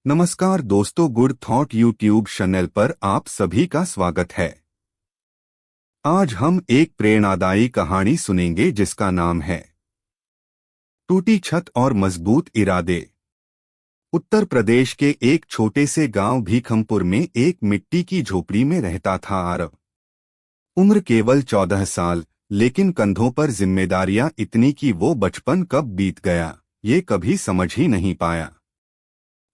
नमस्कार दोस्तों, good thought YouTube channel पर आप सभी का स्वागत है। आज हम एक प्रेरणादायी कहानी सुनेंगे जिसका नाम है टूटी छत और मजबूत इरादे। उत्तर प्रदेश के एक छोटे से गांव भीखमपुर में एक मिट्टी की झोपड़ी में रहता था आरव। उम्र केवल 14 साल, लेकिन कंधों पर जिम्मेदारियां इतनी कि वो बचपन कब बीत गया ये कभी समझ ही नहीं पाया।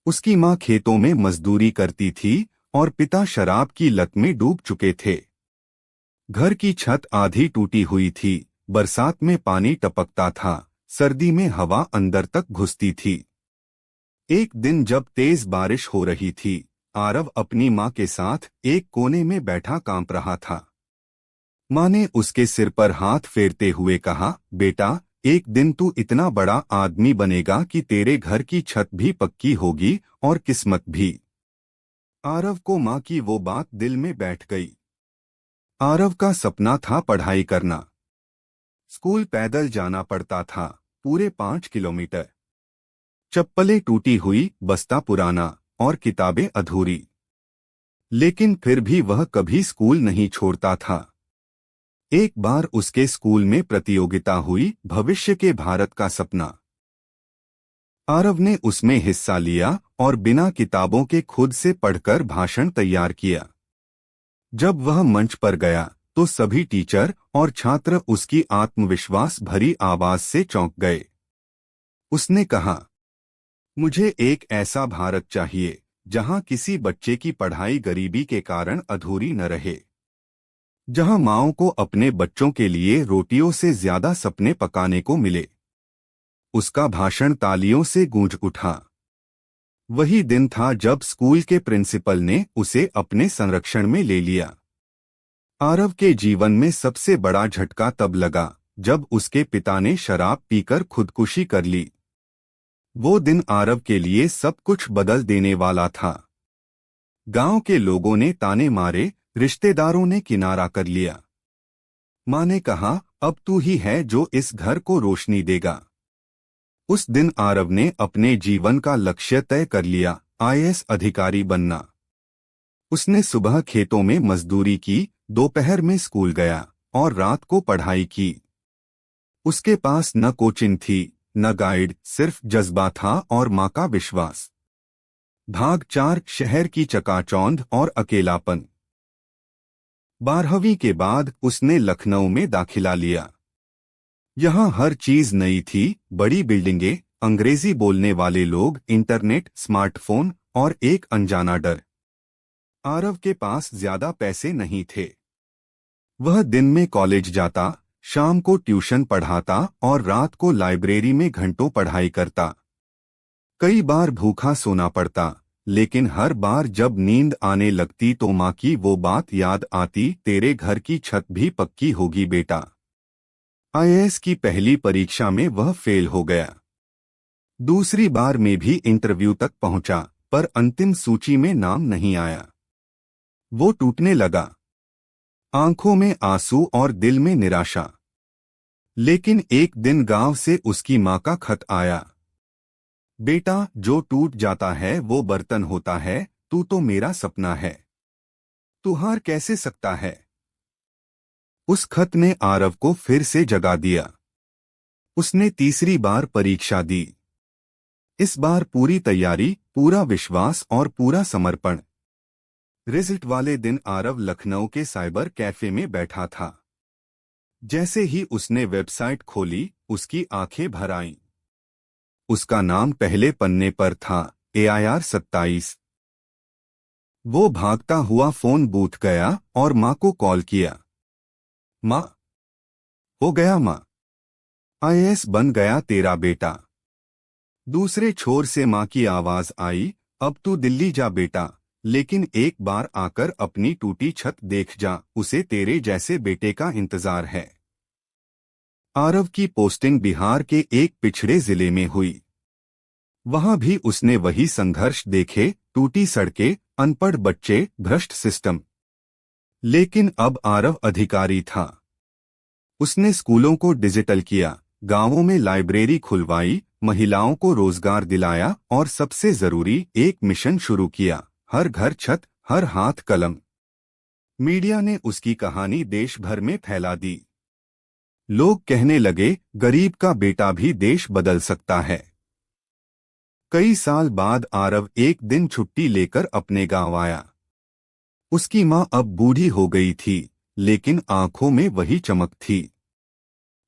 उसकी माँ खेतों में मजदूरी करती थी और पिता शराब की लत में डूब चुके थे। घर की छत आधी टूटी हुई थी, बरसात में पानी टपकता था, सर्दी में हवा अंदर तक घुसती थी। एक दिन जब तेज बारिश हो रही थी, आरव अपनी माँ के साथ एक कोने में बैठा कांप रहा था। माँ ने उसके सिर पर हाथ फेरते हुए कहा, बेटा, एक दिन तू इतना बड़ा आदमी बनेगा कि तेरे घर की छत भी पक्की होगी और किस्मत भी। आरव को माँ की वो बात दिल में बैठ गई। आरव का सपना था पढ़ाई करना। स्कूल पैदल जाना पड़ता था, पूरे 5 किलोमीटर। चप्पलें टूटी हुई, बस्ता पुराना और किताबें अधूरी। लेकिन फिर भी वह कभी स्कूल नहीं छोड़ता था। एक बार उसके स्कूल में प्रतियोगिता हुई, भविष्य के भारत का सपना। आरव ने उसमें हिस्सा लिया और बिना किताबों के खुद से पढ़कर भाषण तैयार किया। जब वह मंच पर गया तो सभी टीचर और छात्र उसकी आत्मविश्वास भरी आवाज से चौंक गए। उसने कहा, मुझे एक ऐसा भारत चाहिए जहां किसी बच्चे की पढ़ाई गरीबी के कारण अधूरी न रहे, जहां माँओं को अपने बच्चों के लिए रोटियों से ज्यादा सपने पकाने को मिले। उसका भाषण तालियों से गूंज उठा। वही दिन था जब स्कूल के प्रिंसिपल ने उसे अपने संरक्षण में ले लिया। आरव के जीवन में सबसे बड़ा झटका तब लगा जब उसके पिता ने शराब पीकर खुदकुशी कर ली। वो दिन आरव के लिए सब कुछ बदल देने वाला था। गांव के लोगों ने ताने मारे, रिश्तेदारों ने किनारा कर लिया। माँ ने कहा, अब तू ही है जो इस घर को रोशनी देगा। उस दिन आरव ने अपने जीवन का लक्ष्य तय कर लिया, आईएएस अधिकारी बनना। उसने सुबह खेतों में मजदूरी की, दोपहर में स्कूल गया और रात को पढ़ाई की। उसके पास न कोचिंग थी, न गाइड, सिर्फ जज्बा था और माँ का विश्वास। भाग 4, शहर की चकाचौंध और अकेलापन। 12वीं के बाद उसने लखनऊ में दाखिला लिया। यहाँ हर चीज नई थी, बड़ी बिल्डिंगें, अंग्रेजी बोलने वाले लोग, इंटरनेट, स्मार्टफोन और एक अनजाना डर। आरव के पास ज्यादा पैसे नहीं थे। वह दिन में कॉलेज जाता, शाम को ट्यूशन पढ़ाता और रात को लाइब्रेरी में घंटों पढ़ाई करता। कई बार भूखा सोना पड़ता, लेकिन हर बार जब नींद आने लगती तो माँ की वो बात याद आती, तेरे घर की छत भी पक्की होगी बेटा। आईएएस की पहली परीक्षा में वह फेल हो गया। दूसरी बार में भी इंटरव्यू तक पहुंचा, पर अंतिम सूची में नाम नहीं आया। वो टूटने लगा, आंखों में आंसू और दिल में निराशा। लेकिन एक दिन गांव से उसकी माँ का खत आया, बेटा, जो टूट जाता है वो बर्तन होता है, तू तो मेरा सपना है, तू हार कैसे सकता है। उस खत ने आरव को फिर से जगा दिया। उसने तीसरी बार परीक्षा दी। इस बार पूरी तैयारी, पूरा विश्वास और पूरा समर्पण। रिजल्ट वाले दिन आरव लखनऊ के साइबर कैफे में बैठा था। जैसे ही उसने वेबसाइट खोली, उसकी आंखें भर आईं। उसका नाम पहले पन्ने पर था, AIR 27। वो भागता हुआ फोन बूथ गया और माँ को कॉल किया। माँ, हो गया माँ, आईएएस बन गया तेरा बेटा। दूसरे छोर से माँ की आवाज आई, अब तू दिल्ली जा बेटा, लेकिन एक बार आकर अपनी टूटी छत देख जा, उसे तेरे जैसे बेटे का इंतजार है। आरव की पोस्टिंग बिहार के एक पिछड़े जिले में हुई। वहां भी उसने वही संघर्ष देखे, टूटी सड़कें, अनपढ़ बच्चे, भ्रष्ट सिस्टम। लेकिन अब आरव अधिकारी था। उसने स्कूलों को डिजिटल किया, गांवों में लाइब्रेरी खुलवाई महिलाओं को रोजगार दिलाया और सबसे जरूरी एक मिशन शुरू किया, हर घर छत, हर हाथ कलम। मीडिया ने उसकी कहानी देश भर में फैला दी। लोग कहने लगे, गरीब का बेटा भी देश बदल सकता है। कई साल बाद आरव एक दिन छुट्टी लेकर अपने गांव आया। उसकी मां अब बूढ़ी हो गई थी, लेकिन आंखों में वही चमक थी।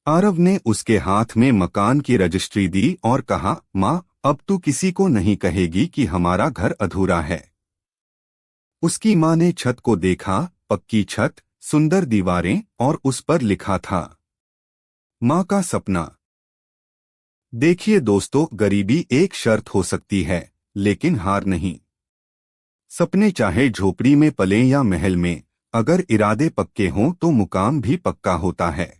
आरव ने उसके हाथ में मकान की रजिस्ट्री दी और कहा, मां, अब तू किसी को नहीं कहेगी कि हमारा घर अधूरा है। उसकी मां ने छत को देखा, पक्की छत, सुंदर दीवारें और उस पर लिखा था, मां का सपना। देखिए दोस्तों, गरीबी एक शर्त हो सकती है, लेकिन हार नहीं। सपने चाहे झोपड़ी में पलें या महल में, अगर इरादे पक्के हों तो मुकाम भी पक्का होता है।